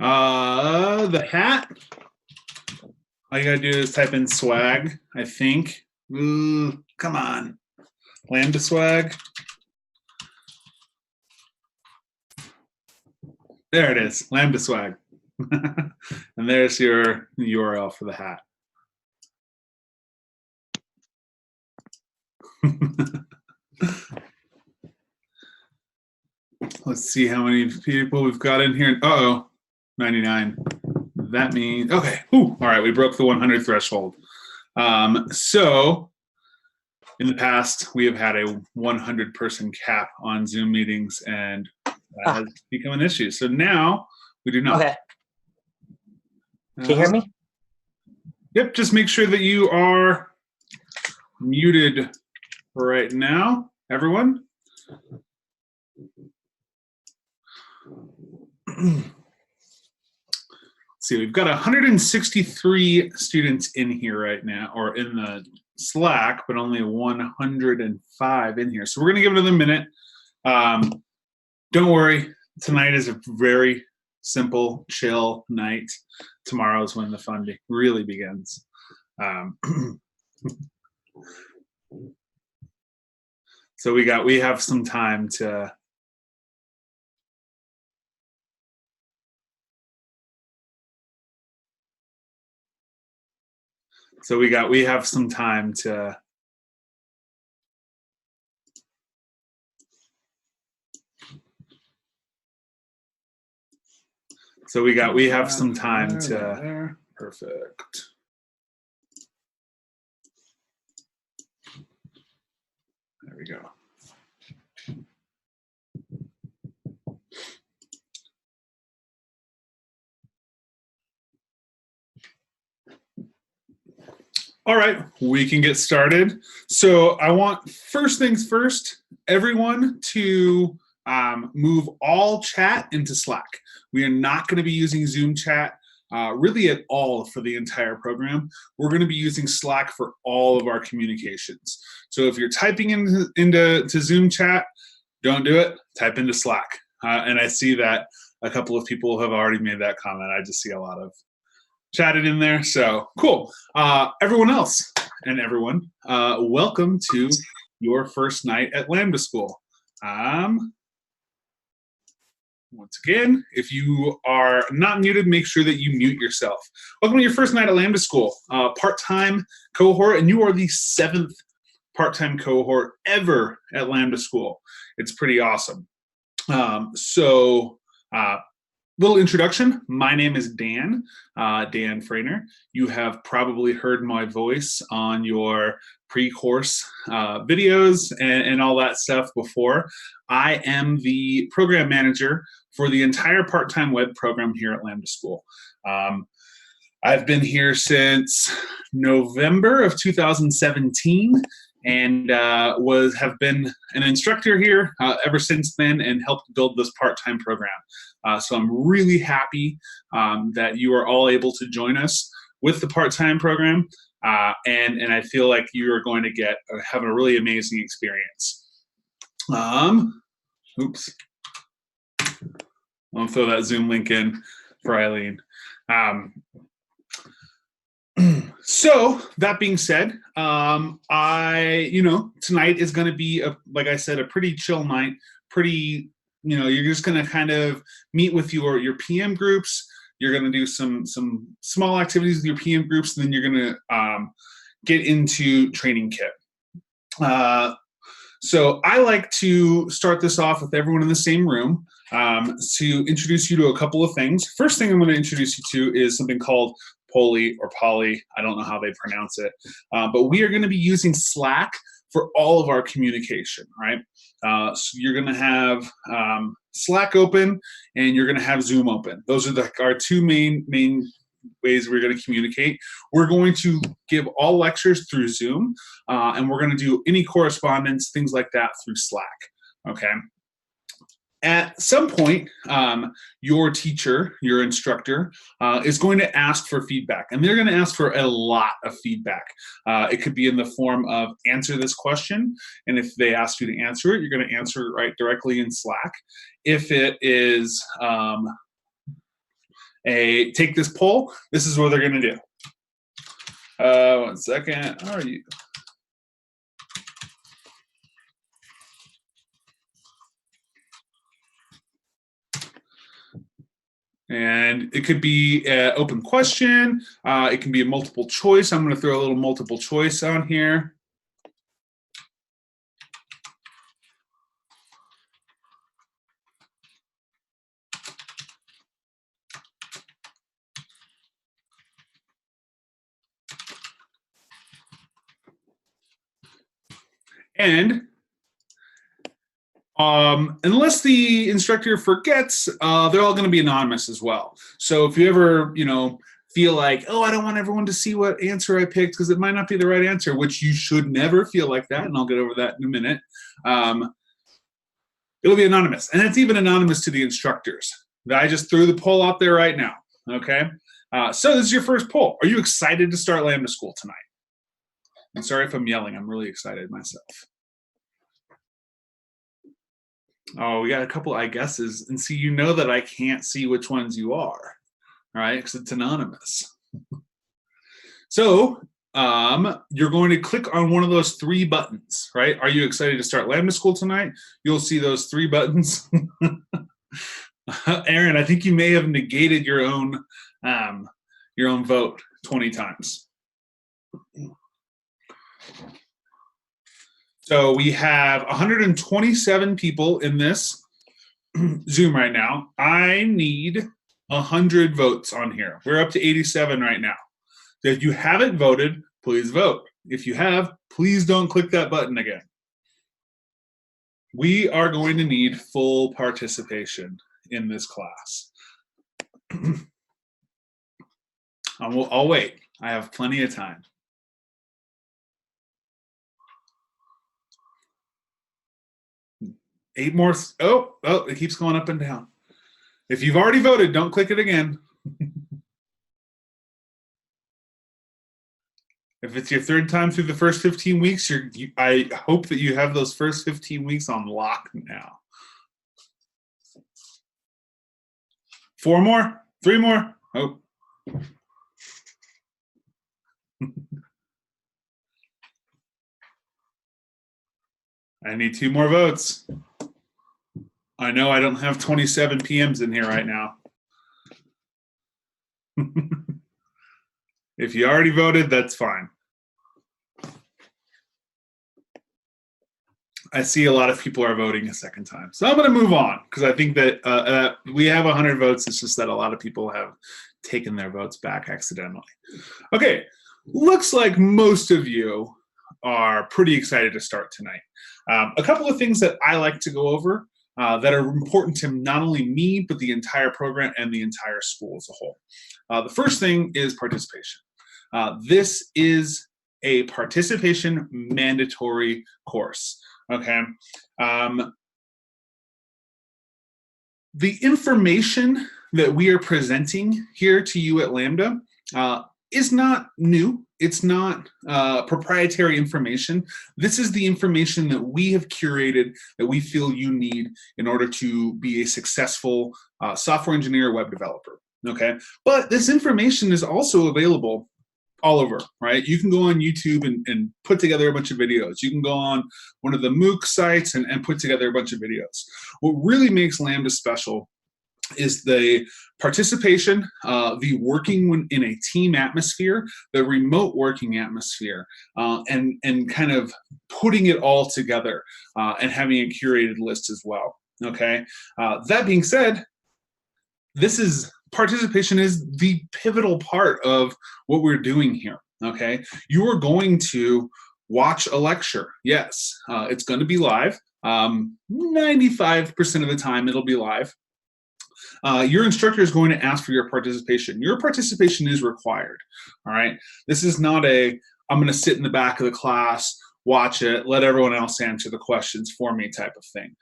The hat. All you gotta do is type in swag, I think. Ooh, come on. Lambda swag. There it is, Lambda swag. And there's your URL for the hat. Let's see how many people we've got in here. Uh-oh, 99. That means, okay, ooh, all right, we broke the 100 threshold. So in the past, we have had a 100-person cap on Zoom meetings, and that has become an issue. So now we do not. Okay. Can you hear me? Yep, just make sure that you are muted right now, everyone. See, we've got 163 students in here right now, or in the Slack, but only 105 in here. So we're going to give it another minute. Don't worry, tonight is a very simple, chill night. Tomorrow is when the fun really begins. So we have some time to. So we have some time to. So we have some time to. Perfect. There we go. All right, we can get started. So I want, first things first, everyone to move all chat into Slack. We are not going to be using Zoom chat really at all for the entire program. We're going to be using Slack for all of our communications. So if you're typing into Zoom chat, don't do it, type into Slack. And I see that a couple of people have already made that comment. I just see a lot of chatted in there, so cool. Everyone else and everyone, welcome to your first night at Lambda School. Once again, if you are not muted, make sure that you mute yourself. Welcome to your first night at Lambda School, part-time cohort, and you are the 7th part-time cohort ever at Lambda School. It's pretty awesome. Little introduction. My name is Dan, Dan Frainer. You have probably heard my voice on your pre-course videos and all that stuff before. I am the program manager for the entire part-time web program here at Lambda School. I've been here since November of 2017 and have been an instructor here ever since then and helped build this part-time program. So I'm really happy that you are all able to join us with the part-time program, and I feel like you are going to have a really amazing experience. Oops. I'll throw that Zoom link in for Eileen. So that being said, tonight is going to be, like I said, a pretty chill night, you're just going to kind of meet with your PM groups. You're going to do some small activities with your PM groups, and then you're going to get into training kit. So I like to start this off with everyone in the same room to introduce you to a couple of things. First thing I'm going to introduce you to is something called Poly or Poly. I don't know how they pronounce it, but we are going to be using Slack for all of our communication, right? So you're going to have Slack open and you're going to have Zoom open. Those are our two main ways we're going to communicate. We're going to give all lectures through Zoom, and we're going to do any correspondence, things like that, through Slack, okay? At some point, your teacher, your instructor, is going to ask for feedback, and they're going to ask for a lot of feedback. It could be in the form of answer this question, and if they ask you to answer it, you're going to answer it right directly in Slack. If it is take this poll, this is what they're going to do. 1 second. How are you? And it could be an open question. It can be a multiple choice. I'm going to throw a little multiple choice on here. And unless the instructor forgets, they're all going to be anonymous as well. So if you ever, feel like, oh, I don't want everyone to see what answer I picked because it might not be the right answer, which you should never feel like that, and I'll get over that in a minute. It'll be anonymous, and it's even anonymous to the instructors. I just threw the poll out there right now, okay? So this is your first poll. Are you excited to start Lambda School tonight? I'm sorry if I'm yelling. I'm really excited myself. Oh, we got a couple I guesses, and see, you know that I can't see which ones you are, all right, because it's anonymous. So you're going to click on one of those 3 buttons, right? Are you excited to start Lambda School tonight? You'll see those 3 buttons. Aaron, I think you may have negated your own vote 20 times. So we have 127 people in this Zoom right now. I need 100 votes on here. We're up to 87 right now. So if you haven't voted, please vote. If you have, please don't click that button again. We are going to need full participation in this class. I'll wait. I have plenty of time. Eight more. Oh, it keeps going up and down. If you've already voted, don't click it again. If it's your 3rd time through the first 15 weeks, I hope that you have those first 15 weeks on lock now. 4 more, 3 more. Oh. I need 2 more votes. I know I don't have 27 PMs in here right now. If you already voted, that's fine. I see a lot of people are voting a second time. So I'm going to move on because I think that we have 100 votes. It's just that a lot of people have taken their votes back accidentally. Okay, looks like most of you are pretty excited to start tonight. A couple of things that I like to go over that are important to not only me, but the entire program and the entire school as a whole. The first thing is participation. This is a participation mandatory course, okay? The information that we are presenting here to you at Lambda is not new. It's not proprietary information. This is the information that we have curated that we feel you need in order to be a successful software engineer or web developer, okay? But this information is also available all over, right? You can go on YouTube and put together a bunch of videos. You can go on one of the MOOC sites and put together a bunch of videos. What really makes Lambda special is the participation, the working in a team atmosphere, the remote working atmosphere, and kind of putting it all together and having a curated list as well, okay? That being said, participation is the pivotal part of what we're doing here, okay? You are going to watch a lecture. Yes, it's going to be live. 95% of the time it'll be live. Your instructor is going to ask for your participation. Your participation is required, all right? This is not I'm going to sit in the back of the class, watch it, let everyone else answer the questions for me type of thing.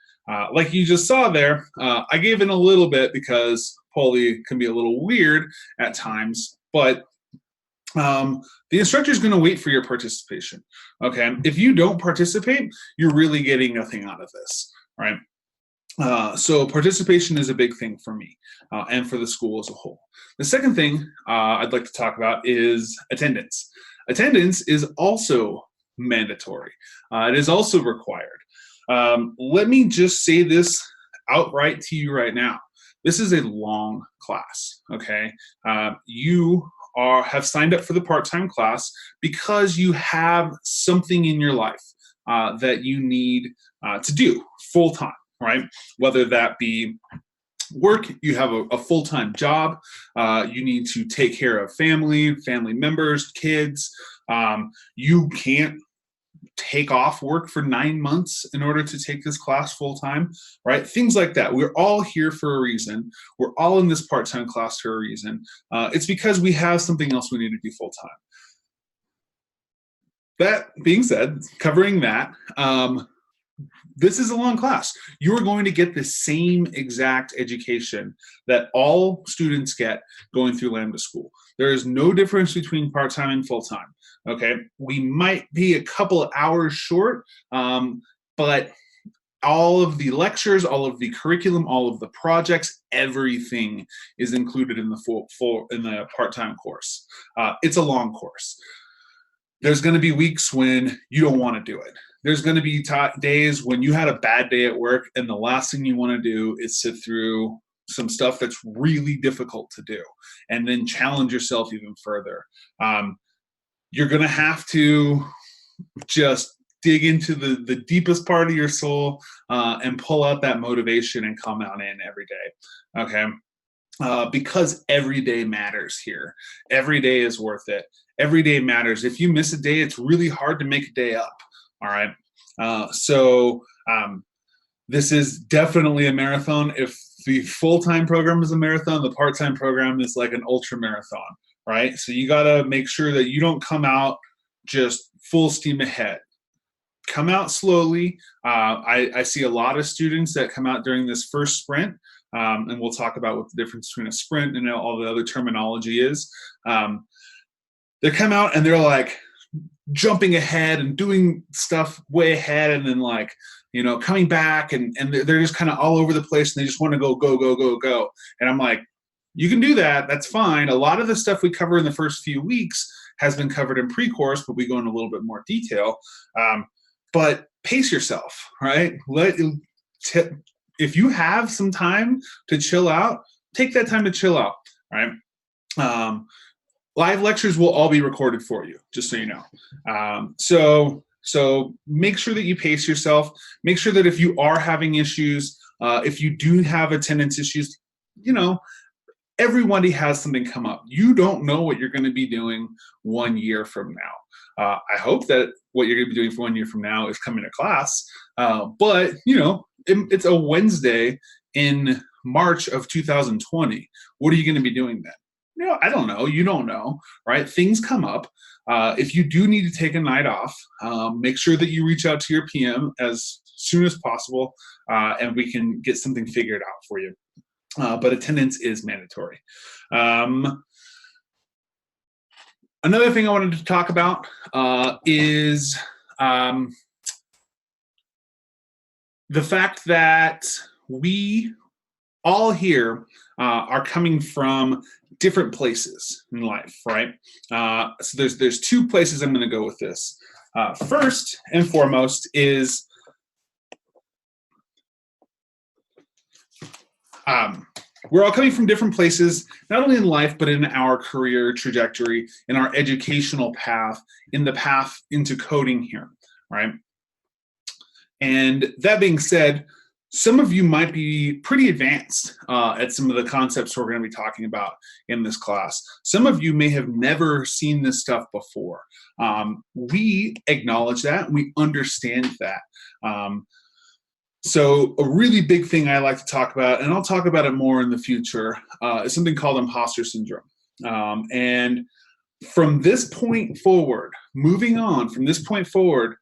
Like you just saw there, I gave in a little bit because Poly can be a little weird at times, but the instructor is going to wait for your participation, okay? If you don't participate, you're really getting nothing out of this, right? So participation is a big thing for me and for the school as a whole. The second thing I'd like to talk about is attendance. Attendance is also mandatory. It is also required. Let me just say this outright to you right now. This is a long class, okay? You have signed up for the part-time class because you have something in your life that you need to do full-time, right? Whether that be work, you have a full-time job, you need to take care of family members, kids. You can't take off work for 9 months in order to take this class full-time, right? Things like that. We're all here for a reason. We're all in this part-time class for a reason. It's because we have something else we need to do full-time. That being said, covering that, this is a long class. You are going to get the same exact education that all students get going through Lambda School. There is no difference between part-time and full-time, okay? We might be a couple of hours short, but all of the lectures, all of the curriculum, all of the projects, everything is included in the part-time course. It's a long course. There's going to be weeks when you don't want to do it. There's going to be days when you had a bad day at work and the last thing you want to do is sit through some stuff that's really difficult to do and then challenge yourself even further. You're going to have to just dig into the deepest part of your soul and pull out that motivation and come out in every day, okay? Because every day matters here. Every day is worth it. Every day matters. If you miss a day, it's really hard to make a day up. All right. This is definitely a marathon. If the full-time program is a marathon, the part-time program is like an ultra marathon, right? So you got to make sure that you don't come out just full steam ahead. Come out slowly. I see a lot of students that come out during this first sprint, and we'll talk about what the difference between a sprint and all the other terminology is. They come out and they're like jumping ahead and doing stuff way ahead, and then like, you know, coming back and they're just kind of all over the place and they just want to go. And I'm like, you can do that. That's fine. A lot of the stuff we cover in the first few weeks has been covered in pre-course, but we go in a little bit more detail. But pace yourself, right? If you have some time to chill out, take that time to chill out, right? Live lectures will all be recorded for you, just so you know. So make sure that you pace yourself. Make sure that if you are having issues, if you do have attendance issues, you know, everybody has something come up. You don't know what you're going to be doing 1 year from now. I hope that what you're going to be doing for 1 year from now is coming to class. But, you know, it's a Wednesday in March of 2020. What are you going to be doing then? You know, I don't know. You don't know, right? Things come up. If you do need to take a night off, make sure that you reach out to your PM as soon as possible, and we can get something figured out for you. But attendance is mandatory. Another thing I wanted to talk about is the fact that we all here are coming from different places in life, right? So there's two places I'm going to go with this. First and foremost is we're all coming from different places, not only in life, but in our career trajectory, in our educational path, in the path into coding here, right? And that being said, some of you might be pretty advanced at some of the concepts we're going to be talking about in this class. Some of you may have never seen this stuff before. We acknowledge that, we understand that. So a really big thing I like to talk about, and I'll talk about it more in the future, is something called imposter syndrome. And from this point forward, moving on from this point forward,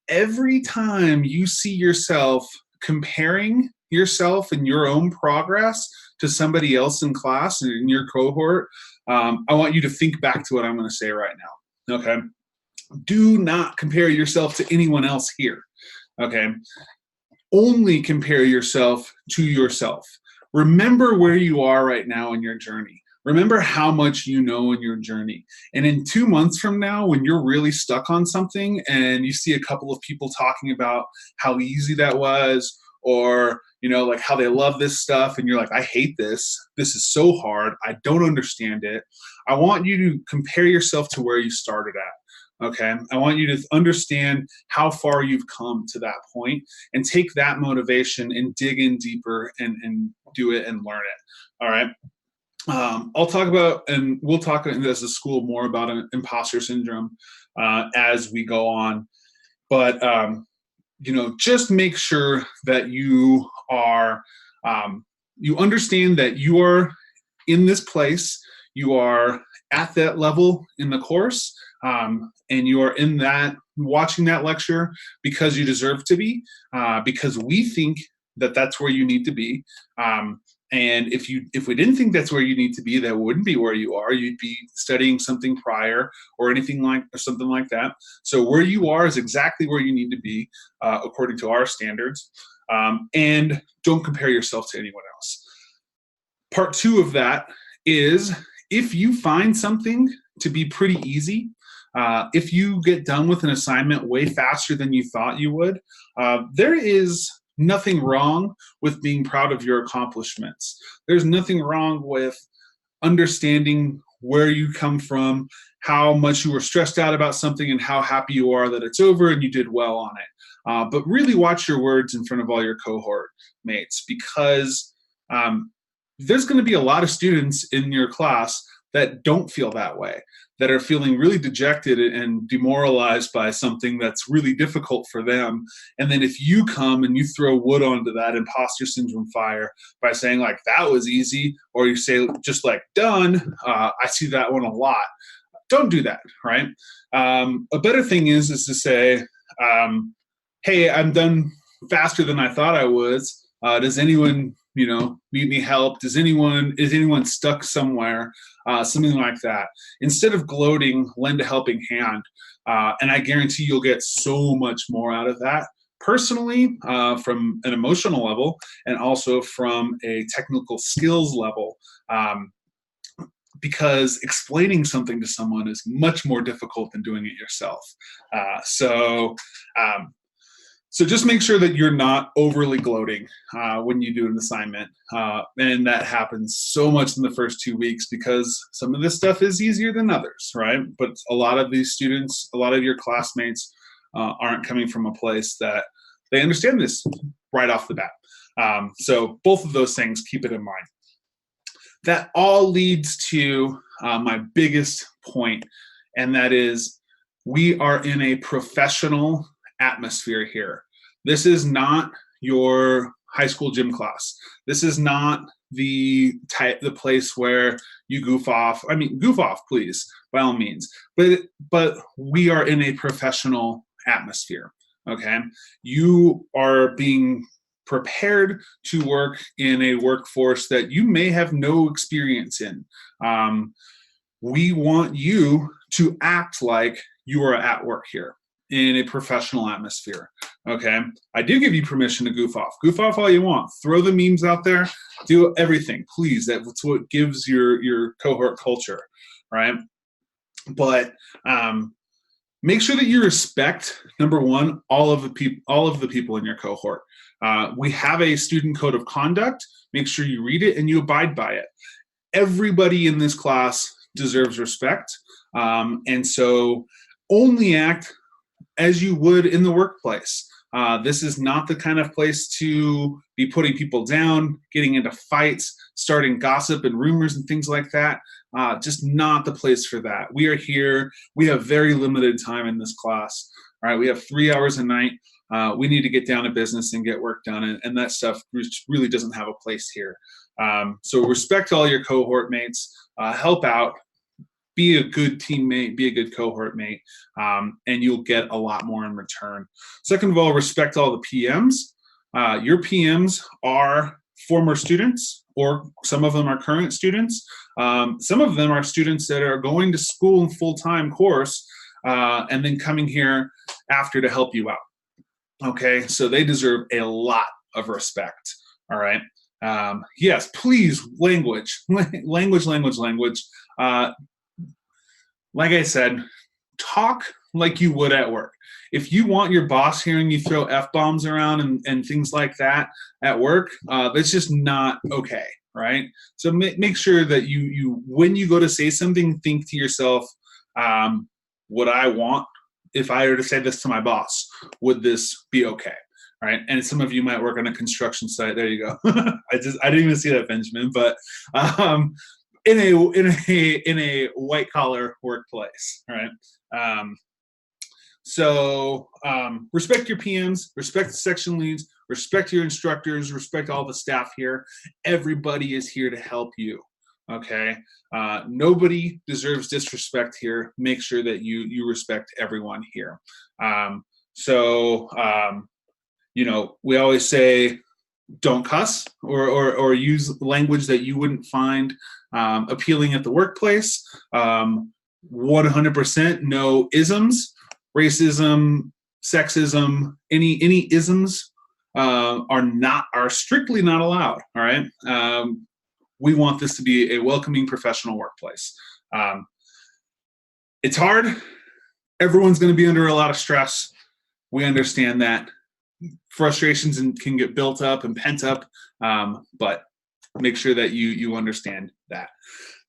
every time you see yourself comparing yourself and your own progress to somebody else in class and in your cohort, I want you to think back to what I'm going to say right now, okay? Do not compare yourself to anyone else here, okay? only compare yourself to yourself. Remember where you are right now in your journey. Remember how much you know in your journey. And in 2 months from now, when you're really stuck on something and you see a couple of people talking about how easy that was, or like how they love this stuff, and you're like, I hate this. This is so hard. I don't understand it. I want you to compare yourself to where you started at. Okay. I want you to understand how far you've come to that point and take that motivation and dig in deeper and do it and learn it. All right. I'll talk about, and we'll talk as a school more about imposter syndrome as we go on. But, just make sure that you are, you understand that you are in this place, you are at that level in the course, and you are in that, watching that lecture because you deserve to be, because we think that that's where you need to be. And if we didn't think that's where you need to be, that wouldn't be where you are. You'd be studying something prior or something like that. So where you are is exactly where you need to be, according to our standards. And don't compare yourself to anyone else. Part 2 of that is, if you find something to be pretty easy, if you get done with an assignment way faster than you thought you would, there is nothing wrong with being proud of your accomplishments. There's nothing wrong with understanding where you come from, how much you were stressed out about something, and how happy you are that it's over and you did well on it. But really watch your words in front of all your cohort mates, because there's going to be a lot of students in your class that don't feel that way, that are feeling really dejected and demoralized by something that's really difficult for them. And then if you come and you throw wood onto that imposter syndrome fire by saying like, that was easy, or you say just like, done, I see that one a lot. Don't do that, right? A better thing is to say, hey, I'm done faster than I thought I was. Does anyone, need any help? Is anyone stuck somewhere? Something like that. Instead of gloating, lend a helping hand. And I guarantee you'll get so much more out of that, personally, from an emotional level, and also from a technical skills level. Because explaining something to someone is much more difficult than doing it yourself. So just make sure that you're not overly gloating when you do an assignment. And that happens so much in the first 2 weeks because some of this stuff is easier than others, right? But a lot of these students, a lot of your classmates aren't coming from a place that they understand this right off the bat. So both of those things, keep it in mind. That all leads to my biggest point, and that is, we are in a professional atmosphere here. This is not your high school gym class. This is not the place where you goof off. I mean, goof off, please, by all means. But we are in a professional atmosphere. Okay, you are being prepared to work in a workforce that you may have no experience in. We want you to act like you are at work here in a professional atmosphere. Okay, I do give you permission to goof off. Goof off all you want. Throw the memes out there. Do everything, please. That's what gives your cohort culture, right? But make sure that you respect, number one, all of the people in your cohort. We have a student code of conduct. Make sure you read it and you abide by it. Everybody in this class deserves respect, and so only act as you would in the workplace. This is not the kind of place to be putting people down, getting into fights, starting gossip and rumors and things like that. Just not the place for that. We are here. We have very limited time in this class. All right, we have 3 hours a night. We need to get down to business and get work done, and that stuff really doesn't have a place here. So respect all your cohort mates. Help out. Be a good teammate, be a good cohort mate, and you'll get a lot more in return. Second of all, respect all the PMs. Your PMs are former students, or some of them are current students. Some of them are students that are going to school in full-time course and then coming here after to help you out. Okay, so they deserve a lot of respect. All right. Yes, please, language, language, language, language. Uh, like I said, talk like you would at work. If you want your boss hearing you throw F bombs around and things like that at work, that's just not okay, right? So make sure that when you go to say something, think to yourself, would I want, if I were to say this to my boss, would this be okay? Right. And some of you might work on a construction site. There you go. I didn't even see that, Benjamin, but in a white collar workplace, right? Respect your PMs, respect the section leads, respect your instructors, respect all the staff here. Everybody is here to help you. Okay. Nobody deserves disrespect here. Make sure that you respect everyone here. We always say, don't cuss or use language that you wouldn't find appealing at the workplace. 100% no isms, racism, sexism, any isms are strictly not allowed. All right. We want this to be a welcoming professional workplace. It's hard. Everyone's going to be under a lot of stress. We understand that. Frustrations can get built up and pent up, but make sure that you understand that.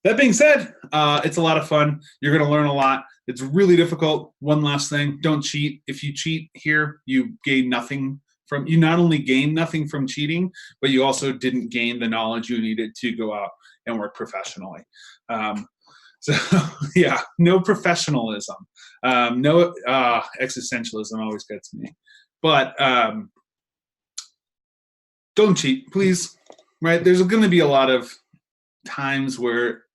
That being said, it's a lot of fun. You're going to learn a lot. It's really difficult. One last thing, don't cheat. If you cheat here, you gain nothing from, you not only gain nothing from cheating, but you also didn't gain the knowledge you needed to go out and work professionally. Yeah, no professionalism. No existentialism always gets me. But don't cheat, please. Right? There's going to be a lot of times where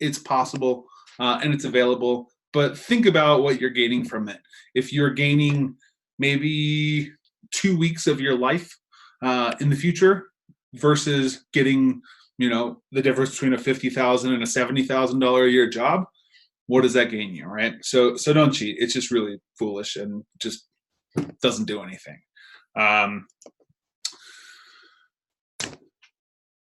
it's possible and it's available, but think about what you're gaining from it. If you're gaining maybe 2 weeks of your life in the future versus getting, the difference between a $50,000 and a $70,000 a year job, what does that gain you, right? So don't cheat. It's just really foolish and just doesn't do anything.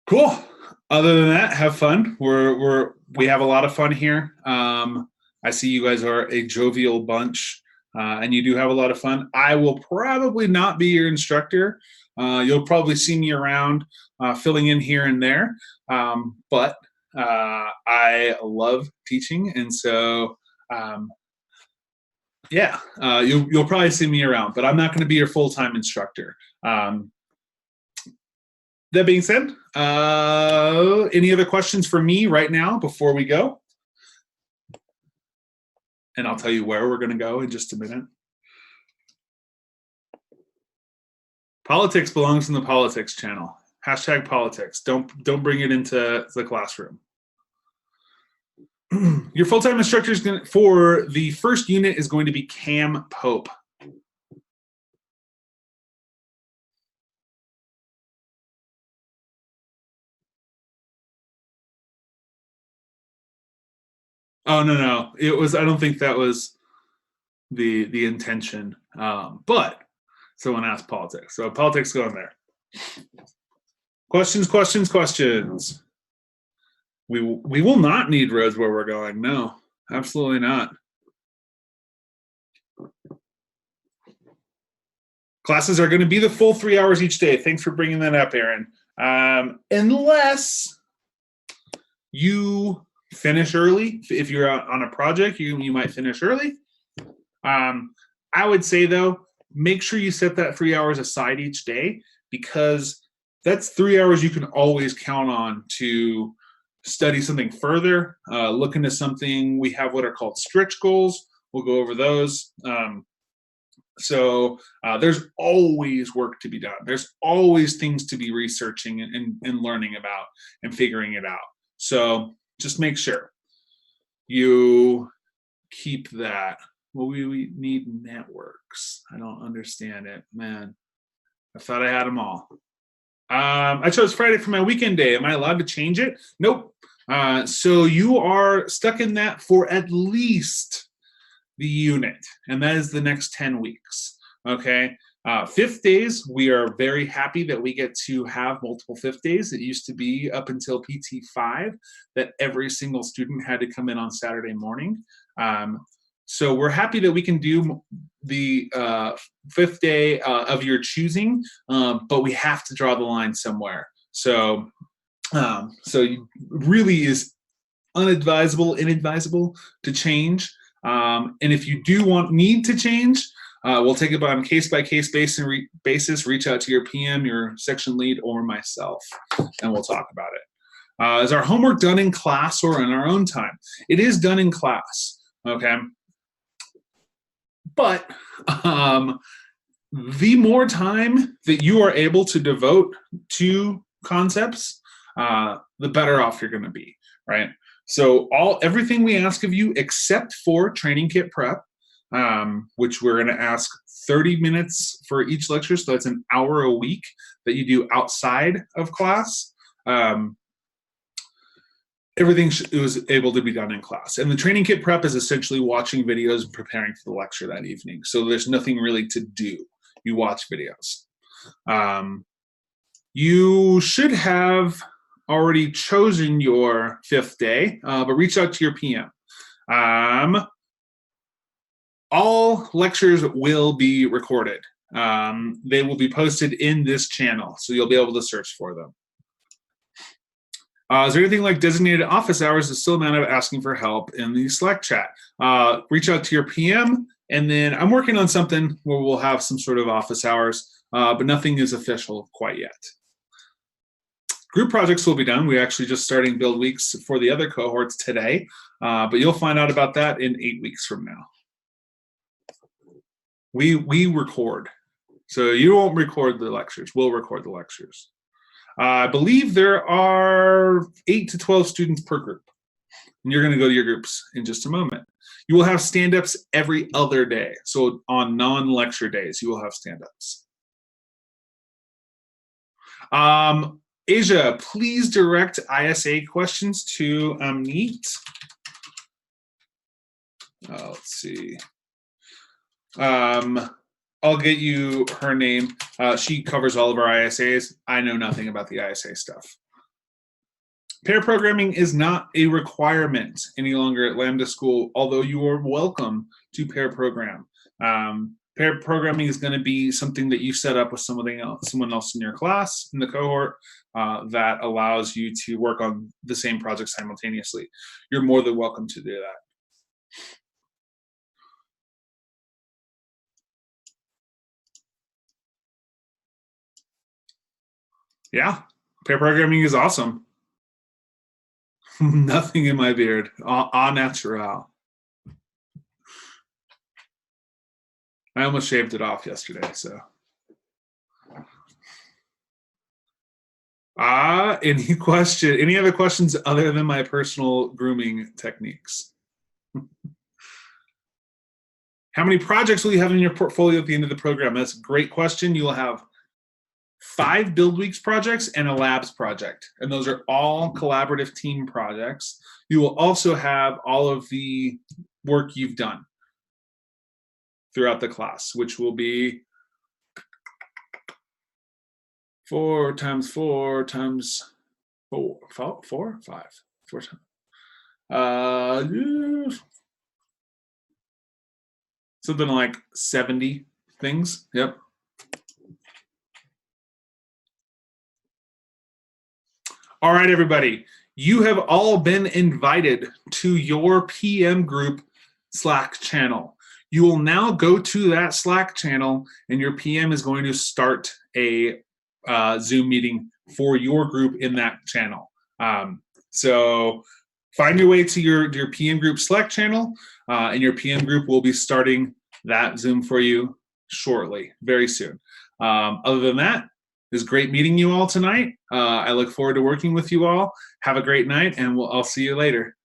Cool. Other than that, have fun. We have a lot of fun here. I see you guys are a jovial bunch, and you do have a lot of fun. I will probably not be your instructor. You'll probably see me around filling in here and there, but I love teaching, and so you'll probably see me around, but I'm not going to be your full-time instructor. That being said, any other questions for me right now before we go? And I'll tell you where we're going to go in just a minute. Politics belongs in the politics channel. Hashtag politics. Don't bring it into the classroom. Your full-time instructor is going for the first unit is going to be Cam Pope. Oh no, it was. I don't think that was the intention. But someone asked politics, so politics going there. Questions. We will not need roads where we're going. No, absolutely not. Classes are going to be the full 3 hours each day. Thanks for bringing that up, Aaron. Unless you finish early. If you're on a project, you might finish early. I would say, though, make sure you set that 3 hours aside each day, because that's 3 hours you can always count on to study something further, look into something. We have what are called stretch goals. We'll go over those. So there's always work to be done. There's always things to be researching and learning about and figuring it out. So just make sure you keep that. Well, we need networks. I don't understand it, man. I thought I had them all. I chose Friday for my weekend day. Am I allowed to change it? Nope. So you are stuck in that for at least the unit, and that is the next 10 weeks. Okay. Fifth days, we are very happy that we get to have multiple fifth days. It used to be up until PT5 that every single student had to come in on Saturday morning. So we're happy that we can do the fifth day of your choosing, but we have to draw the line somewhere. So you really is inadvisable to change. And if you do need to change, we'll take it on a case-by-case basis. Reach out to your PM, your section lead, or myself, and we'll talk about it. Is our homework done in class or in our own time? It is done in class, okay? But the more time that you are able to devote to concepts, the better off you're going to be, right? So everything we ask of you, except for training kit prep, which we're going to ask 30 minutes for each lecture, so that's an hour a week that you do outside of class. Everything was able to be done in class. And the training kit prep is essentially watching videos and preparing for the lecture that evening. So there's nothing really to do. You watch videos. You should have already chosen your fifth day, but reach out to your PM. All lectures will be recorded. They will be posted in this channel, so you'll be able to search for them. Is there anything like designated office hours that's still a matter of asking for help in the Slack chat? Reach out to your PM, and then I'm working on something where we'll have some sort of office hours, but nothing is official quite yet. Group projects will be done. We're actually just starting build weeks for the other cohorts today, but you'll find out about that in 8 weeks from now. We record, so you won't record the lectures. We'll record the lectures. I believe there are 8 to 12 students per group, and you're going to go to your groups in just a moment. You will have stand-ups every other day. So on non-lecture days, you will have stand-ups. Asia, please direct ISA questions to Amit. Let's see. I'll get you her name. She covers all of our ISAs. I know nothing about the ISA stuff. Pair programming is not a requirement any longer at Lambda School, although you are welcome to pair program. Pair programming is going to be something that you set up with someone else in your class, in the cohort, that allows you to work on the same project simultaneously. You're more than welcome to do that. Yeah, pair programming is awesome. Nothing in my beard, au natural. I almost shaved it off yesterday, so. Any other questions other than my personal grooming techniques? How many projects will you have in your portfolio at the end of the program? That's a great question. You will have 5 Build Weeks projects and a Labs project, and those are all collaborative team projects. You will also have all of the work you've done throughout the class, which will be 4 times 4 times 4, 4, 5, 4 times. Something like 70 things. Yep. All right, everybody. You have all been invited to your PM group Slack channel. You will now go to that Slack channel, and your PM is going to start a Zoom meeting for your group in that channel. So find your way to your PM group Slack channel, and your PM group will be starting that Zoom for you shortly, very soon. Other than that, it was great meeting you all tonight. I look forward to working with you all. Have a great night, and I'll see you later.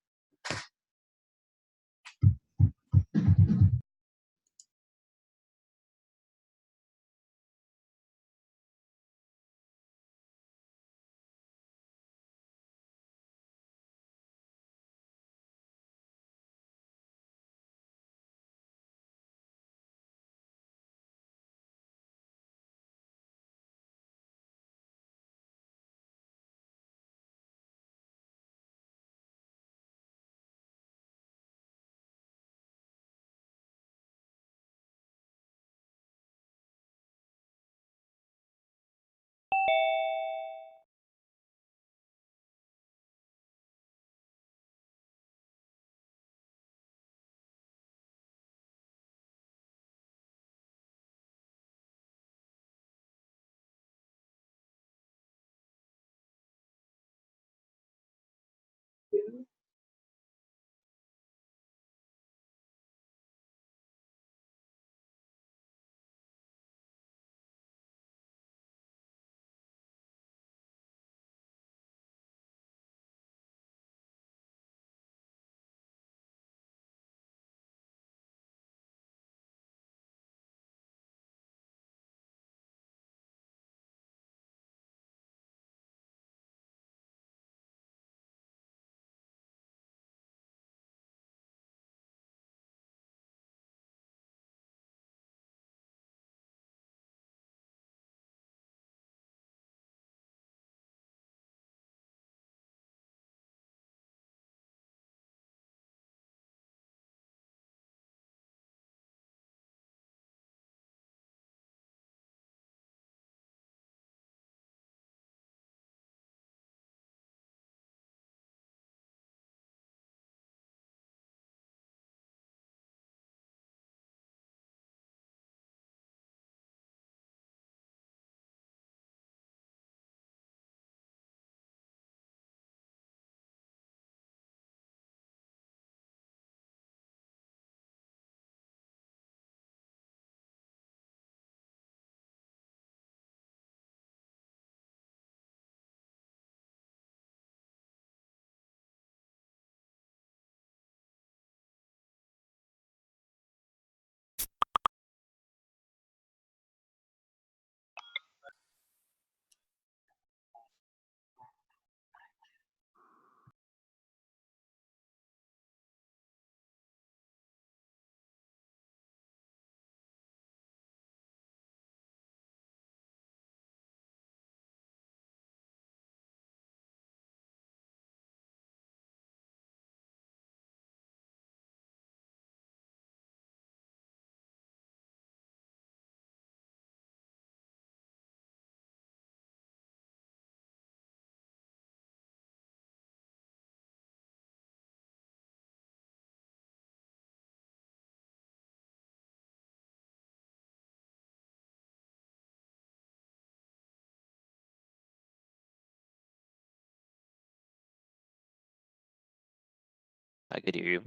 I could hear you.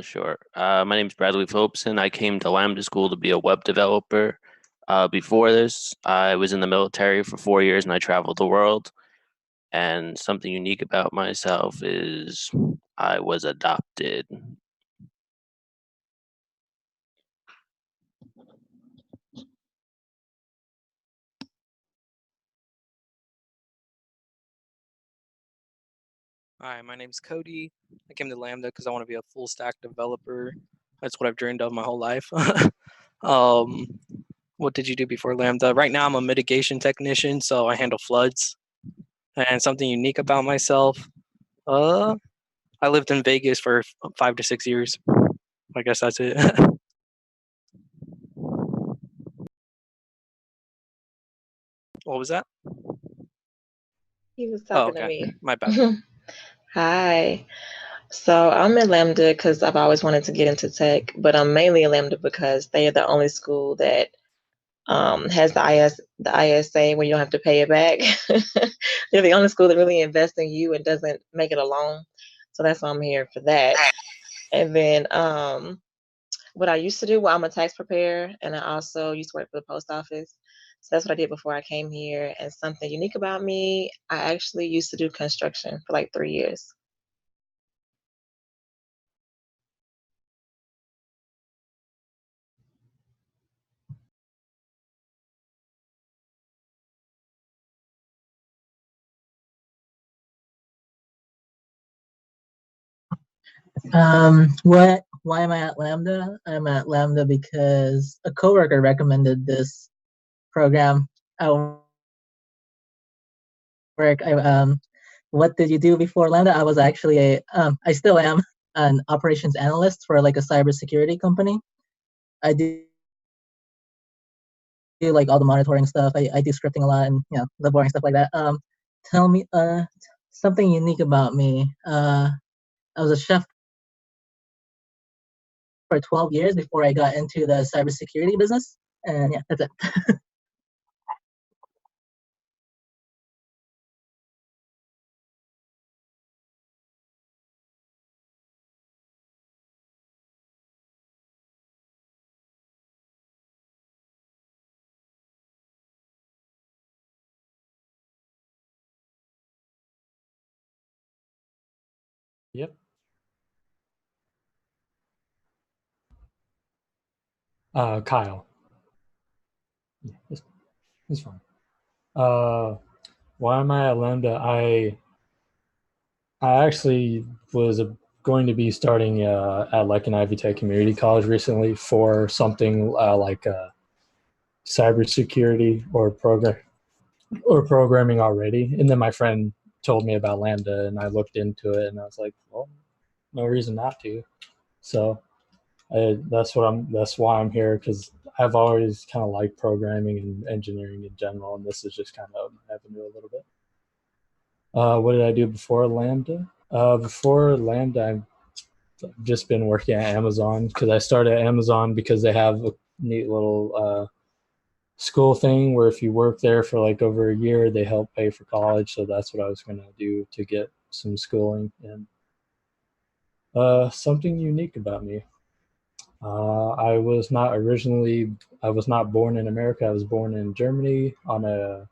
Sure. My name is Bradley Phillipson. I came to Lambda School to be a web developer. Before this, I was in the military for 4 years and I traveled the world. And something unique about myself is I was adopted. Hi, my name's Cody. I came to Lambda because I want to be a full stack developer. That's what I've dreamed of my whole life. What did you do before Lambda? Right now, I'm a mitigation technician, so I handle floods. And something unique about myself, I lived in Vegas for 5 to 6 years. I guess that's it. What was that? He was Oh, talking to okay. me. My bad. Hi. So I'm in Lambda because I've always wanted to get into tech, but I'm mainly in Lambda because they are the only school that has the ISA where you don't have to pay it back. They're the only school that really invests in you and doesn't make it a loan. So that's why I'm here for that. And then what I used to do, well, I'm a tax preparer and I also used to work for the post office. So that's what I did before I came here. And something unique about me, I actually used to do construction for like 3 years. Why am I at Lambda? I'm at Lambda because a coworker recommended this program at work. What did you do before Lambda? I was actually I still am an operations analyst for like a cybersecurity company. I do like all the monitoring stuff. I do scripting a lot and the boring stuff like that. Tell me something unique about me. I was a chef for 12 years before I got into the cybersecurity business. And yeah, that's it. Yep. Kyle. Yeah, it's fine. Why am I at Lambda? I actually was going to be starting at like an Ivy Tech community college recently for something like cybersecurity or programming already, and then my friend told me about Lambda, and I looked into it, and I was like, well, no reason not to. So that's why I'm here, because I've always kind of liked programming and engineering in general, and this is just kind of my avenue a little bit. What did I do before Lambda? Before Lambda, I've just been working at Amazon, because I started at Amazon because they have a neat little school thing where if you work there for like over a year, they help pay for college. So that's what I was going to do to get some schooling. And something unique about me. I was not born in America. I was born in Germany on a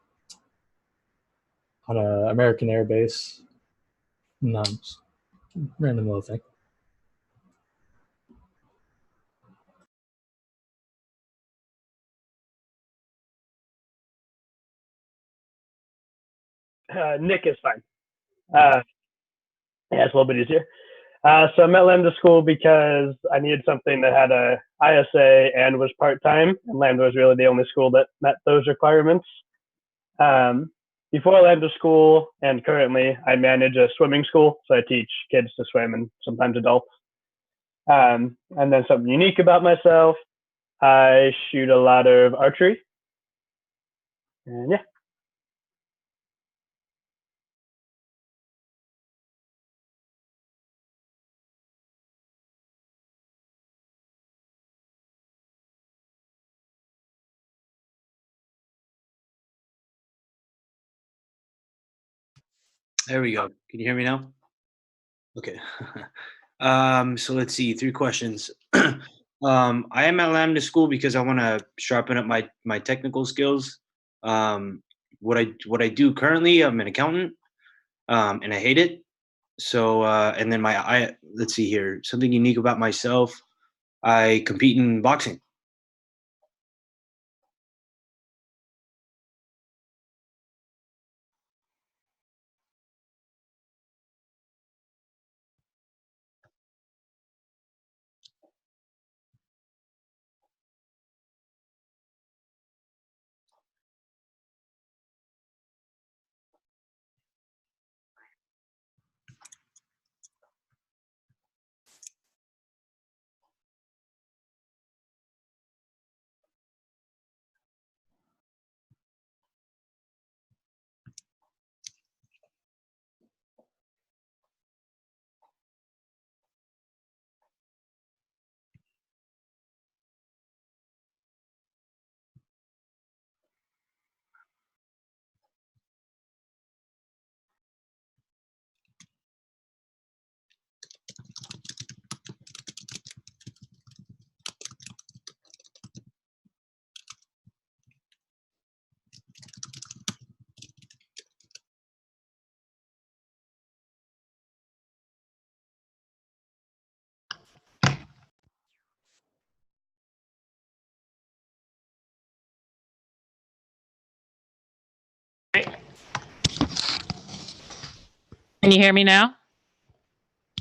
American Air Base. No, random little thing. Nick is fine. Yeah, it's a little bit easier. So I'm at Lambda School because I needed something that had a ISA and was part-time, and Lambda was really the only school that met those requirements. Before Lambda School and currently, I manage a swimming school, so I teach kids to swim and sometimes adults. And then something unique about myself, I shoot a lot of archery. And yeah. There we go. Can you hear me now? Okay. So let's see, three questions. I am at Lambda School because I want to sharpen up my technical skills. Um, what I do currently, I'm an accountant, and I hate it. So and then I let's see here, something unique about myself. I compete in boxing. Can you hear me now?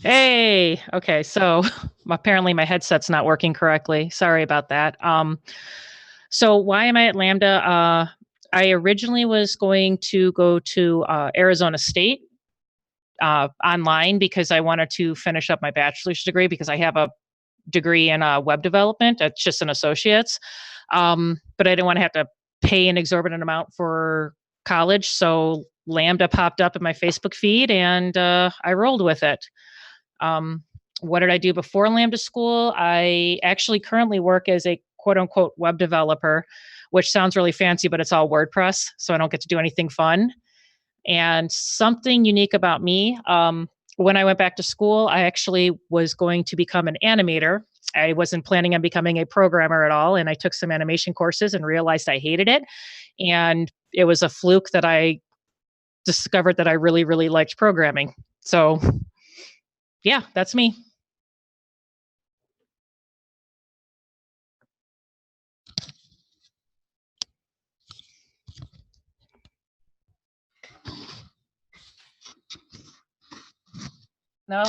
Hey, okay. So apparently my headset's not working correctly. Sorry about that. So why am I at Lambda? I originally was going to go to Arizona State online because I wanted to finish up my bachelor's degree because I have a degree in web development. It's just an associate's. But I didn't want to have to pay an exorbitant amount for college. So Lambda popped up in my Facebook feed and I rolled with it. Um, what did I do before Lambda School? I actually currently work as a quote unquote web developer, which sounds really fancy, but it's all WordPress. So I don't get to do anything fun. And something unique about me, when I went back to school, I actually was going to become an animator. I wasn't planning on becoming a programmer at all. And I took some animation courses and realized I hated it. And it was a fluke that I discovered that I really, really liked programming. So, yeah, that's me. No?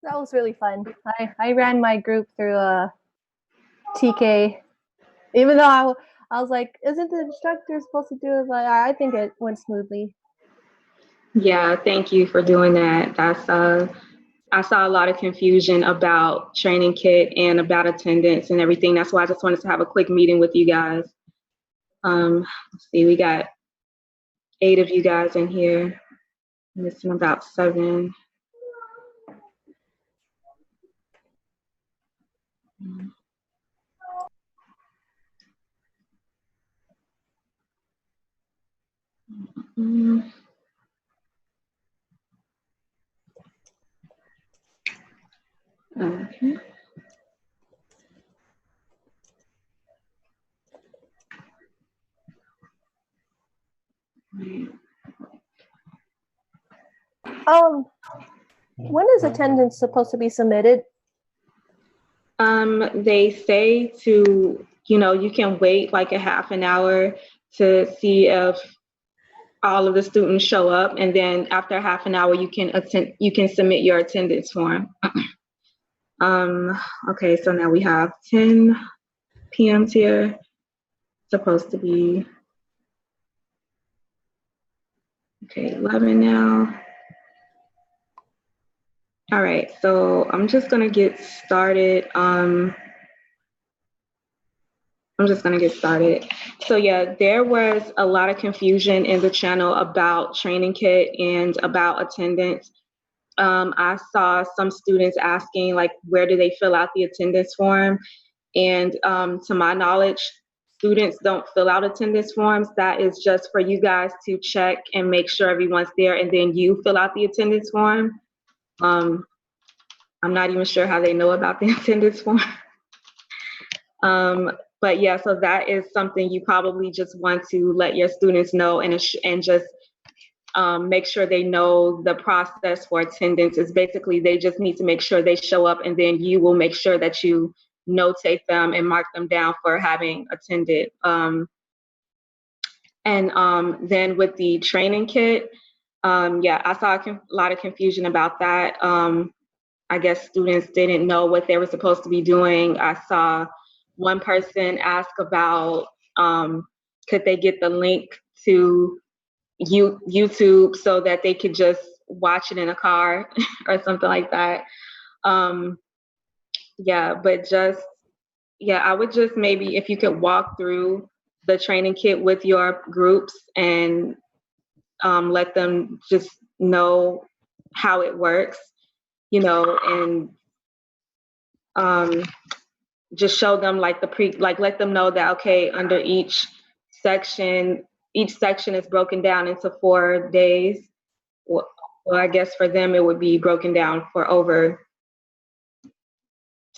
That was really fun. I ran my group through TK, even though I was like, isn't the instructor supposed to do it? But I think it went smoothly. Yeah, thank you for doing that. That's I saw a lot of confusion about training kit and about attendance and everything. That's why I just wanted to have a quick meeting with you guys. Let's see, we got 8 of you guys in here, missing about 7. Mm. Okay. When is attendance supposed to be submitted? They say to, you can wait like a half an hour to see if all of the students show up, and then after half an hour you can submit your attendance form. Okay, so now we have 10 PMs here. Supposed to be 11 now. All right, so I'm just gonna get started. So yeah, there was a lot of confusion in the channel about training kit and about attendance. I saw some students asking like, where do they fill out the attendance form? And to my knowledge, students don't fill out attendance forms. That is just for you guys to check and make sure everyone's there, and then you fill out the attendance form. I'm not even sure how they know about the attendance form. But yeah, so that is something you probably just want to let your students know, and just make sure they know the process for attendance is basically they just need to make sure they show up, and then you will make sure that you notate them and mark them down for having attended. Then with the training kit, yeah, I saw a lot of confusion about that. I guess students didn't know what they were supposed to be doing. I saw one person ask about could they get the link to YouTube so that they could just watch it in a car or something like that. Yeah, but I would just maybe if you could walk through the training kit with your groups and let them just know how it works, and just show them like let them know that, okay, under each section is broken down into 4 days. Well, I guess for them it would be broken down for over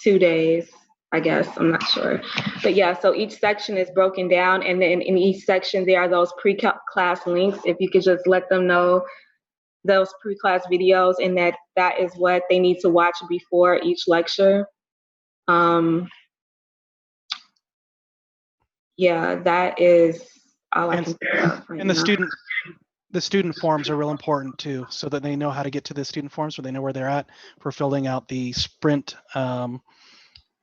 2 days, I guess. I'm not sure. But yeah, so each section is broken down, and then in each section there are those pre-class links. If you could just let them know those pre-class videos and that is what they need to watch before each lecture. Yeah, that is all I can think of right and now. The student forms are real important too, so that they know how to get to the student forms, so they know where they're at for filling out the sprint and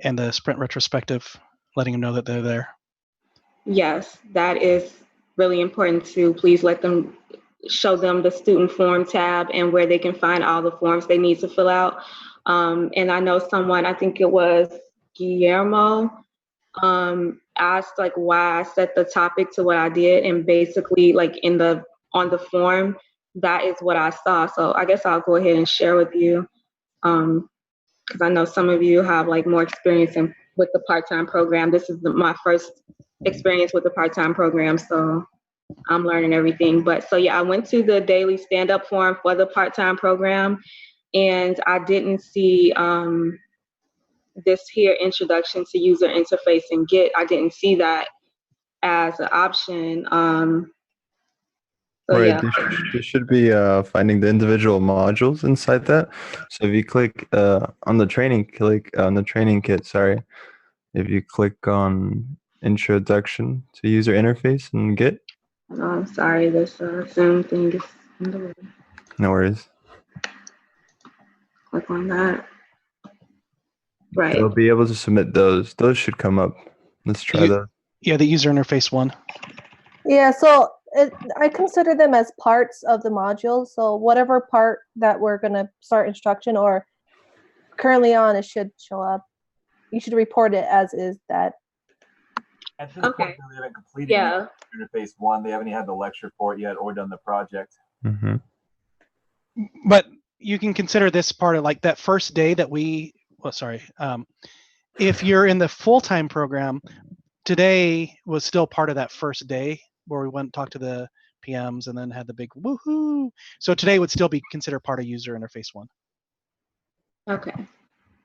the sprint retrospective, letting them know that they're there. Yes, that is really important too. Please show them the student form tab and where they can find all the forms they need to fill out. And I know someone, I think it was Guillermo, asked like why I set the topic to what I did, and basically like on the form, that is what I saw. So I guess I'll go ahead and share with you, because I know some of you have like more experience with the part-time program. This is my first experience with the part-time program, so I'm learning everything. But so yeah, I went to the daily stand-up forum for the part-time program, and I didn't see this here introduction to user interface and Git. I didn't see that as an option. So Right, yeah. there should be finding the individual modules inside that. So if you click on the training, kit, sorry. If you click on introduction to user interface and Git, Oh, I'm sorry, this Zoom thing is in the way. No worries. Click on that. Right. They'll be able to submit those. Those should come up. Let's try those. Yeah, the user interface one. Yeah, so I consider them as parts of the module. So whatever part that we're going to start instruction or currently on, it should show up. You should report it as is that. At this point, they haven't completed interface 1. They haven't had the lecture for it yet or done the project. Mm-hmm. But you can consider this part of like that first day that if you're in the full-time program, today was still part of that first day where we went and talked to the PMs and then had the big woohoo. So today would still be considered part of user interface 1. Okay.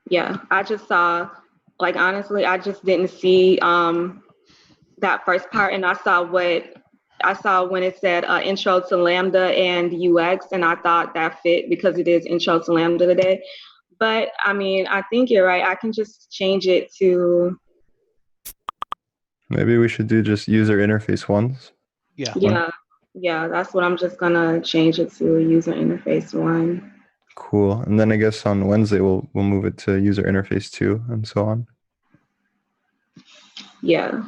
Yeah, I just saw, like, honestly, I just didn't see that first part, and I saw when it said intro to Lambda and UX, and I thought that fit because it is intro to Lambda today. But I mean, I think you're right. I can just change it to. Maybe we should do just user interface ones. Yeah. Yeah. That's what I'm just gonna change it to, user interface 1. Cool. And then I guess on Wednesday we'll move it to user interface 2 and so on. Yeah.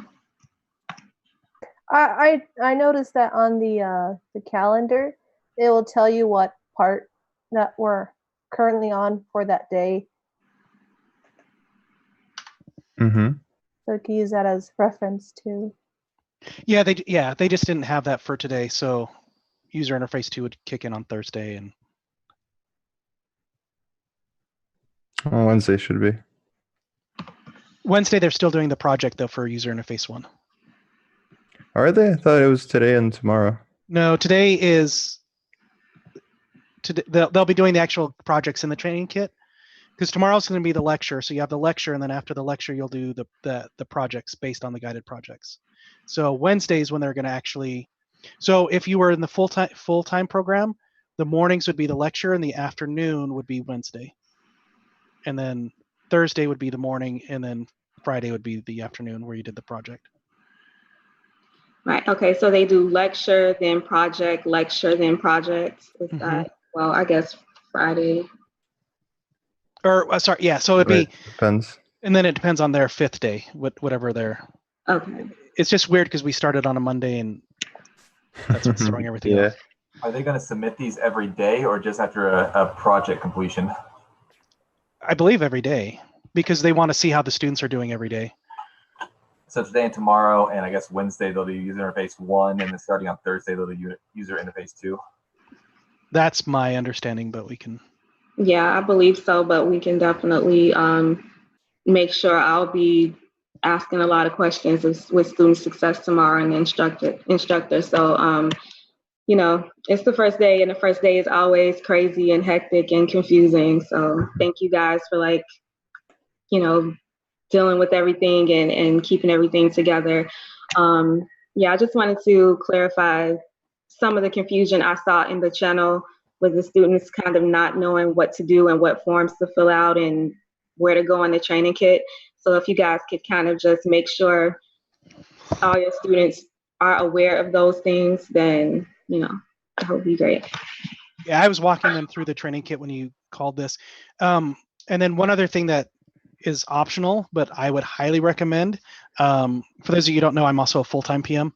I noticed that on the calendar, it will tell you what part that we're currently on for that day. Mm-hmm. So you can use that as reference too. Yeah, they just didn't have that for today, so user interface 2 would kick in on Thursday and On Wednesday should be. Wednesday they're still doing the project though for user interface 1. Are they? I thought it was today and tomorrow. No, today is today they'll be doing the actual projects in the training kit. Because tomorrow's going to be the lecture, so you have the lecture, and then after the lecture, you'll do the projects based on the guided projects. So Wednesdays when they're going to actually. So if you were in the full time program, the mornings would be the lecture, and the afternoon would be Wednesday, and then Thursday would be the morning, and then Friday would be the afternoon where you did the project. Right. Okay. So they do lecture, then project, lecture, then project. Is that, well, I guess Friday. Or sorry, yeah. So it'd Right. be Depends. and then it depends on their 5th day, whatever their. Okay. It's just weird because we started on a Monday and that's what's throwing everything off. Are they going to submit these every day or just after a project completion? I believe every day because they want to see how the students are doing every day. So today and tomorrow, and I guess Wednesday they'll do user interface 1, and then starting on Thursday they'll do user interface 2. That's my understanding, but we can. Yeah, I believe so, but we can definitely make sure. I'll be asking a lot of questions with student success tomorrow and the instructor. So, you know, it's the first day, and the first day is always crazy and hectic and confusing. So thank you guys for, like, you know, dealing with everything and keeping everything together. Yeah, I just wanted to clarify some of the confusion I saw in the channel with the students kind of not knowing what to do and what forms to fill out and where to go in the training kit. So if you guys could kind of just make sure all your students are aware of those things, then, you know, that would be great. Yeah, I was walking them through the training kit when you called this. And then one other thing that is optional, but I would highly recommend, for those of you who don't know, I'm also a full-time PM.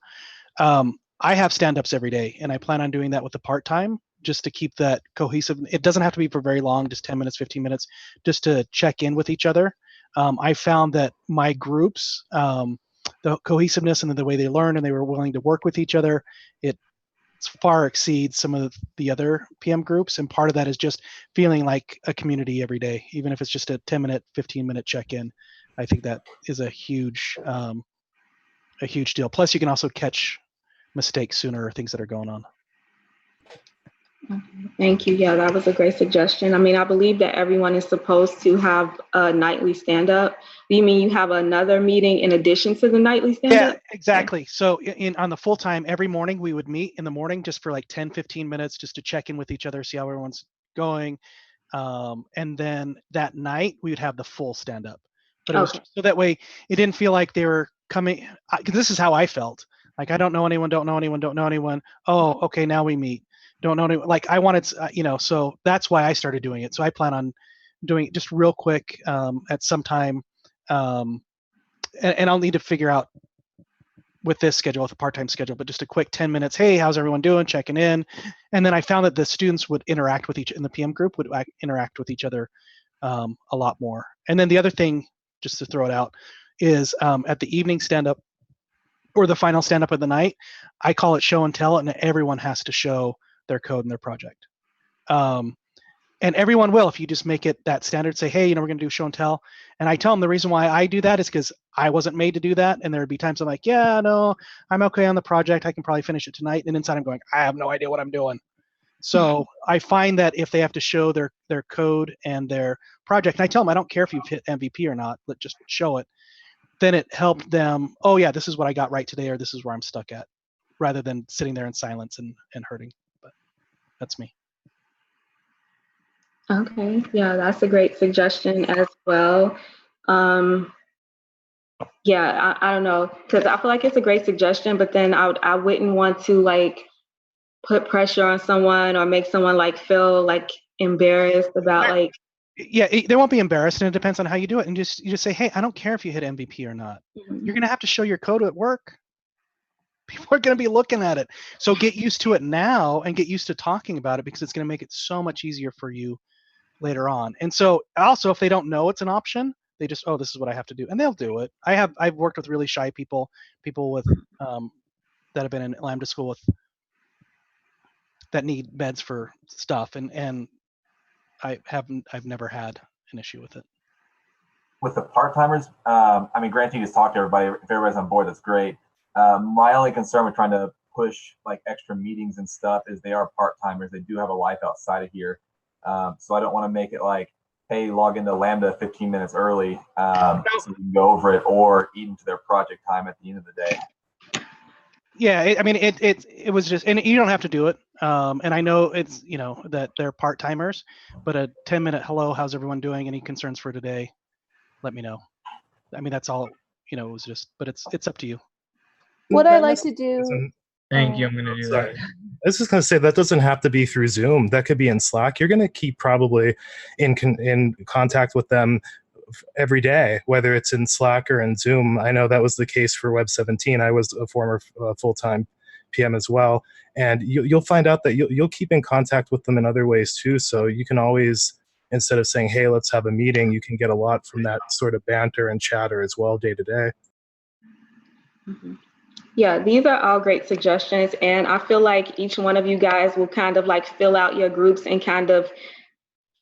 I have stand-ups every day, and I plan on doing that with the part-time just to keep that cohesive. It doesn't have to be for very long, just 10 minutes, 15 minutes, just to check in with each other. I found that my groups, the cohesiveness and the way they learn and they were willing to work with each other, it far exceeds some of the other PM groups. And part of that is just feeling like a community every day, even if it's just a 10-minute, 15-minute check-in. I think that is a huge deal. Plus, you can also catch mistakes sooner or things that are going on. Thank you. Yeah, that was a great suggestion. I mean, I believe that everyone is supposed to have a nightly stand-up. Do you mean you have another meeting in addition to the nightly stand-up? Yeah, exactly. So on the full-time, every morning we would meet in the morning just for like 10, 15 minutes just to check in with each other, see how everyone's going. And then that night we would have the full stand-up. But it was so that way it didn't feel like they were coming, because this is how I felt. Like, I don't know anyone, don't know anyone, don't know anyone. Oh, okay, now we meet. Don't know anyone. Like, I wanted, so that's why I started doing it. So I plan on doing it just real quick at some time. And I'll need to figure out with this schedule, with a part-time schedule, but just a quick 10 minutes. Hey, how's everyone doing? Checking in. And then I found that the students would interact with in the PM group would interact with each other a lot more. And then the other thing, just to throw it out, is at the evening stand-up or the final stand-up of the night, I call it show and tell, and everyone has to show their code and their project. And everyone will, if you just make it that standard, say, hey, we're going to do show and tell. And I tell them the reason why I do that is because I wasn't made to do that. And there would be times I'm like, yeah, no, I'm okay on the project. I can probably finish it tonight. And inside I'm going, I have no idea what I'm doing. So I find that if they have to show their code and their project, and I tell them, I don't care if you've hit MVP or not, but just show it. Then it helped them, oh yeah, this is what I got right today, or this is where I'm stuck at, rather than sitting there in silence and hurting. But that's me. Okay, yeah, that's a great suggestion as well. Yeah, I don't know, because I feel like it's a great suggestion, but then I wouldn't want to like put pressure on someone or make someone like feel like embarrassed about like. Yeah, they won't be embarrassed, and it depends on how you do it. And you just say, hey, I don't care if you hit MVP or not. You're gonna have to show your code at work. People are gonna be looking at it. So get used to it now and get used to talking about it, because it's gonna make it so much easier for you later on. And so also, if they don't know it's an option, they just, oh, this is what I have to do, and they'll do it. I've worked with really shy people with that have been in Lambda school with that need meds for stuff, and I've never had an issue with it. With the part-timers, I mean, granted, you just talked to everybody. If everybody's on board, that's great. My only concern with trying to push like extra meetings and stuff is they are part-timers. They do have a life outside of here. So I don't want to make it like, hey, log into Lambda 15 minutes early so you can go over it, or eat into their project time at the end of the day. Yeah, I mean, it was just, and you don't have to do it. And I know it's, that they're part-timers, but a 10-minute hello, how's everyone doing? Any concerns for today? Let me know. I mean, that's all, it was just, but it's up to you. What I like to do. Thank you. I'm going to do that. I was just going to say that doesn't have to be through Zoom. That could be in Slack. You're going to keep probably in contact with them every day, whether it's in Slack or in Zoom. I know that was the case for Web 17. I was a former full-time PM as well. And you'll find out that you'll keep in contact with them in other ways too. So you can always, instead of saying, hey, let's have a meeting, you can get a lot from that sort of banter and chatter as well day to day. Mm-hmm. Yeah, these are all great suggestions. And I feel like each one of you guys will kind of like fill out your groups and kind of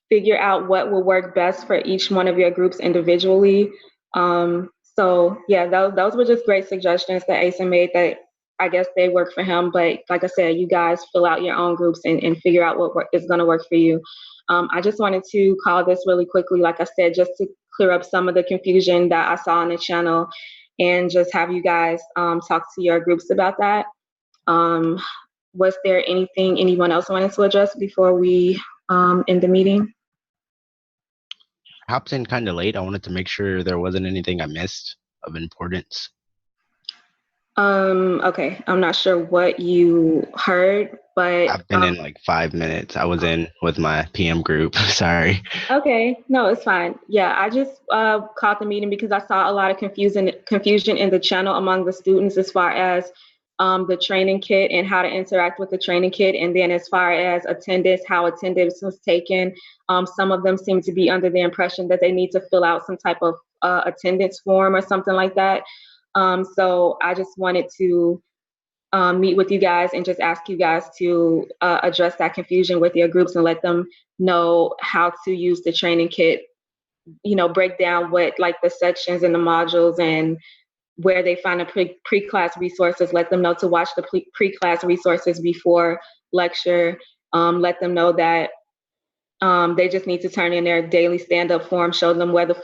figure out what will work best for each one of your groups individually. So yeah, those were just great suggestions that Asa made that I guess they work for him. But like I said, you guys fill out your own groups and figure out what is going to work for you. I just wanted to call this really quickly, like I said, just to clear up some of the confusion that I saw on the channel, and just have you guys talk to your groups about that. Was there anything anyone else wanted to address before we end the meeting? I hopped in kind of late. I wanted to make sure there wasn't anything I missed of importance. Okay, I'm not sure what you heard, but I've been in like 5 minutes. I was in with my PM group. Sorry. Okay, no, it's fine. Yeah, I just called the meeting because I saw a lot of confusion in the channel among the students as far as the training kit and how to interact with the training kit, and then as far as attendance, how attendance was taken. Some of them seem to be under the impression that they need to fill out some type of attendance form or something like that. So I just wanted to meet with you guys and just ask you guys to address that confusion with your groups and let them know how to use the training kit, break down what like the sections and the modules and where they find the pre-class resources. Let them know to watch the pre-class resources before lecture. Let them know that they just need to turn in their daily stand-up form, show them where the form